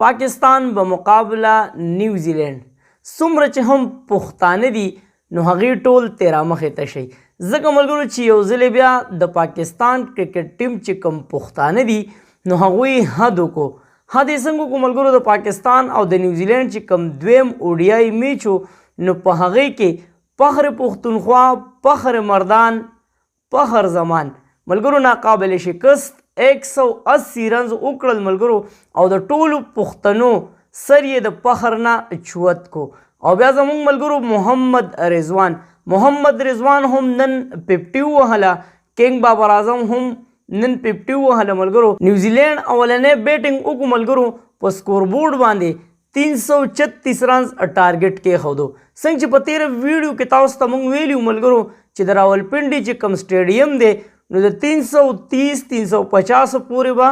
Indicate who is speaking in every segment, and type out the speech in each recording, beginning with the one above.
Speaker 1: پاکستان بمقابله نیوزیلینډ څومره چې هم پښتانه دي نو هغې ټول تیرا مخې ته شي. ځکه ملګرو چې یو ځلې بیا د پاکستان کرکټ ټیم چې کوم پښتانه دي نو هغوی حد وکړو. حد یې څنګه وکړو ملګرو؟ د پاکستان او د نیوزیلینډ چې کوم دویم اوډیايي میچ و نو په هغې کې فخر پښتونخوا، فخر مردان، فخر زمان ملګرو ناقابل شکست 180 رنز وکړل ملګرو، او د ټولو پښتنو سر یې د فخر نه چوت کو. او بیا زموږ ملګرو محمد رضوان هم نن 50 وهله، کنګ بابر اعظم هم نن 50 وهله ملګرو. نیوزیلینډ اولنی بیټینګ وکړو ملګرو، په سکور بورډ باندې 336 رنز ټارګټ کېښودو. څنګه چې په تېره ویډیو کې تاسو ته موږ ویلي ملګرو چې د راولپنډي چې کوم سټیډیم دی نو د 330-350 پورې به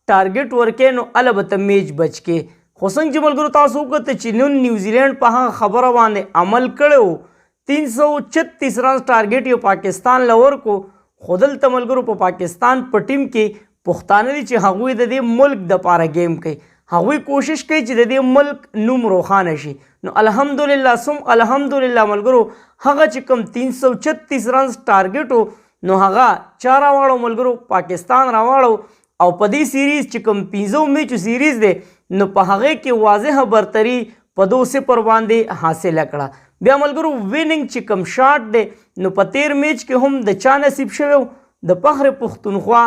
Speaker 1: ټارګټ ورکې نو هله به ته میچ بچ کې. خو څنګه چې ملګرو تاسو وکتل چې نن نیوزیلینډ په هغه خبره باندې عمل کړی و، 336 رنز ټارګټ یې پاکستان له ورکو. خو دلته ملګرو په پاکستان په ټیم کې پښتانه دي چې هغوی د دې ملک دپاره گیم کوي، هغوی کوشش کوي چې د دې ملک نوم روښانه شي. نو الحمدلله ملګرو هغه چې کوم 336 رنز ټارګټ و نو هغه چا راواړو ملګرو؟ پاکستان راواړو. او په دې سیریز چې کوم 15 میچو سیریز دی نو په هغې کې واضحه برتري په 2-0 باندې حاصله کړه. بیا ملګرو ویننګ چې کوم شاټ دی نو په 13 میچ کې هم د چا نصیب شوی د فخر پښتونخوا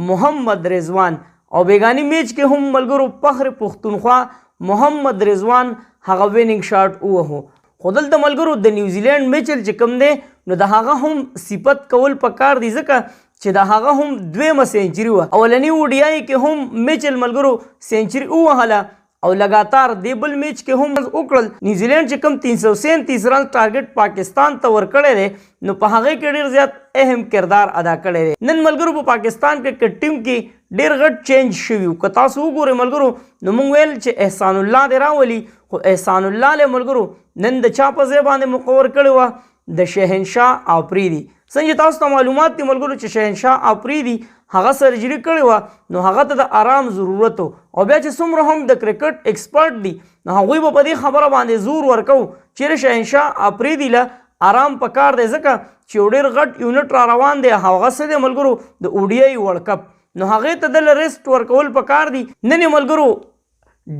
Speaker 1: محمد رضوان، او بیګاني میچ کې هم ملګرو فخر پښتونخوا محمد رضوان هغه ویننګ شاټ ووهو. خو دلته ملګرو د نیوزیلینډ میچل چې کوم دی نو د هغه هم صفت کول پکار دی، ځکه چې د هغه هم دویمه سینچري وه. اولني اوډیايي کې هم میچل ملګرو سینچري ووهله، او لګاتار دې بل میچ کې هم وکړل. نیوزیلینډ چې کوم 337 رنز ټارګټ پاکستان ته ورکړی دی نو په هغې کې ډېر زیات اهم کردار ادا کړی دی. نن ملګرو په پاکستان کرکټ ټیم کې ډېر غټ چینج شوي. که تاسو وګورئ ملګرو نو موږ ویل چې احسان الله دې راولي، خو احسان الله له ملګرو نن د چا په ځای باندې مقرر کړی وه؟ د شهنشاه آفریدي. څنګه تاسو ته معلومات دي ملګرو چې شهنشاه آفریدي هغه سرجري کړې وه نو هغه ته د آرام ضرورت و. او بیا چې څومره هم د کرکټ ایکسپرټ دي نو هغوی به په دې خبره باندې زور ورکو چې شهنشاه آفریدي له آرام پکار دی، ځکه چې یو ډېر غټ یونټ را روان دی. هغه څه دی ملګرو د اوډیايي ورلډ کپ، نو هغې ته دله ریسټ ورکول پکار دي. نن یې ملګرو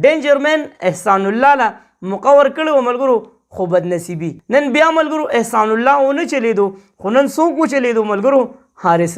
Speaker 1: ډینجرمین احسان الله له مقرر کړی و ملګرو، خو بدنصیبي نن بیا ملګرو احسان الله ونه چلیدو. خو نن څوک وچلیدو ملګرو؟ حارث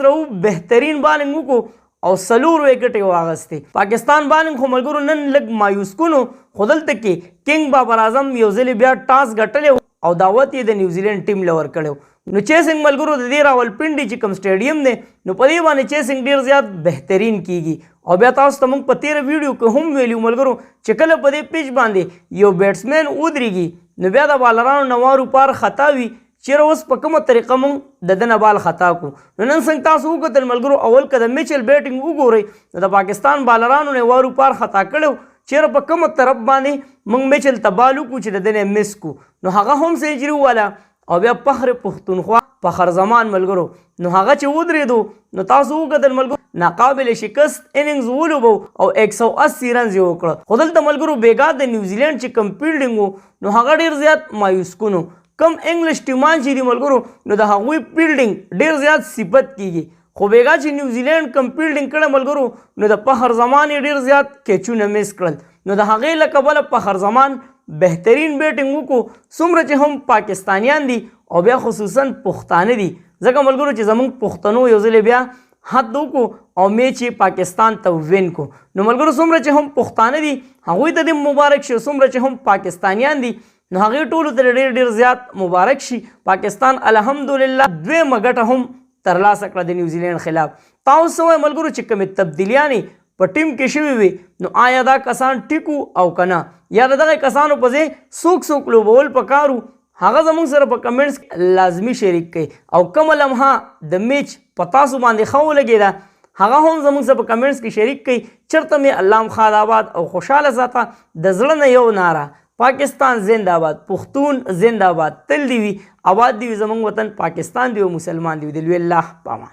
Speaker 1: رؤوف بهترین بالنګ وکړو او 4 وکټې واغستې. پاکستان بالنګ خو ملګرو نن لږ مایوس کونو، خو دلته کې کنګ بابر اعظم یو ځلې بیا ټاس ګټلی او دعوت یې د نیوزیلینډ ټیم له ورکړی. نو چیسنګ ملګرو د دې راولپنډي چې کوم سټیډیم دی نو په دې باندې چیسنګ ډېر زیات بهترین کیږي. او بیا تاسو ته موږ په تېره ویډیو کې هم ویلي ملګرو چې کله په دې پیچ باندې یو بیټسمین ودرېږي نو بیا د بالرانو نه وارو پار خطا وي، چیرې اوس په کومه طریقه موږ د ده نه بال خطا کړو. نو نن څنګه تاسو وکتل ملګرو اول که د میچل بیټینګ وګورئ نو د پاکستان بالرانو نه وارو پار خطا کړی، چیرې په کومه طرف باندې موږ میچل ته بال وکړو چې د ده نه مس کړو نو هغه هم سینچري وواله. او بیا فخر پښتونخوا فخر زمان ملګرو نو هغه چې ودرېدو نو تاسو وکتل ملګرو ناقابل شکست اننګز ولوبو او 180 رنز یې وکړه. خو دلته ملګرو بیګا د نیوزیلینډ چې کوم فیلډینګ و نو هغه ډېر زیات مایوس کونو. کم انګلیش ټیمان چې دي ملګرو نو د هغوی فیلډینګ ډېر زیات صفت کیږي. خو بیګا چې نیوزیلینډ کم فیلډینګ کړی ملګرو نو د فخر زمان یې ډېر زیات کیچونه مس کړل. نو د هغې له کبله فخر زمان بهترین بیټینګ وکړو. څومره چې هم پاکستانیان دي او بیا خصوصا پښتانه دي، ځکه ملګرو چې زموږ پښتنو یو ځلې بیا حد وکړو او میچ یې پاکستان ته وین کو. نو ملګرو څومره چې هم پښتانه دي هغوی ته دې مبارک شي، څومره چې هم پاکستانیان دي نو هغې ټولو ته ډېر زیات مبارک شي. پاکستان الحمدلله دویمه ګټه هم ترلاسه کړه د نیوزیلینډ خلاف. تاسو وایئ ملګرو چې کومې تبدیلیانې په ټیم کې شوي وي نو آیا دا کسان ټیکو او که نه، یا د دغه کسانو په ځای څوک لوبول پکارو؟ هغه زموږ سره په کمنټس کې لازمي شریک کړئ. او کومه لمحه د میچ په تاسو باندې ښه ولګېده هغه هم زموږ سره په کمنټس کې شریک کړئ. چېرته مې الله خاد آباد او خوشحاله ساته. د زړه نه یو ناره پاکستان زنده باد، پښتون زنده باد، تل دی وي، آباد دی وي زموږ وطن پاکستان دی او مسلمان دی وي. د لوی الله په امان.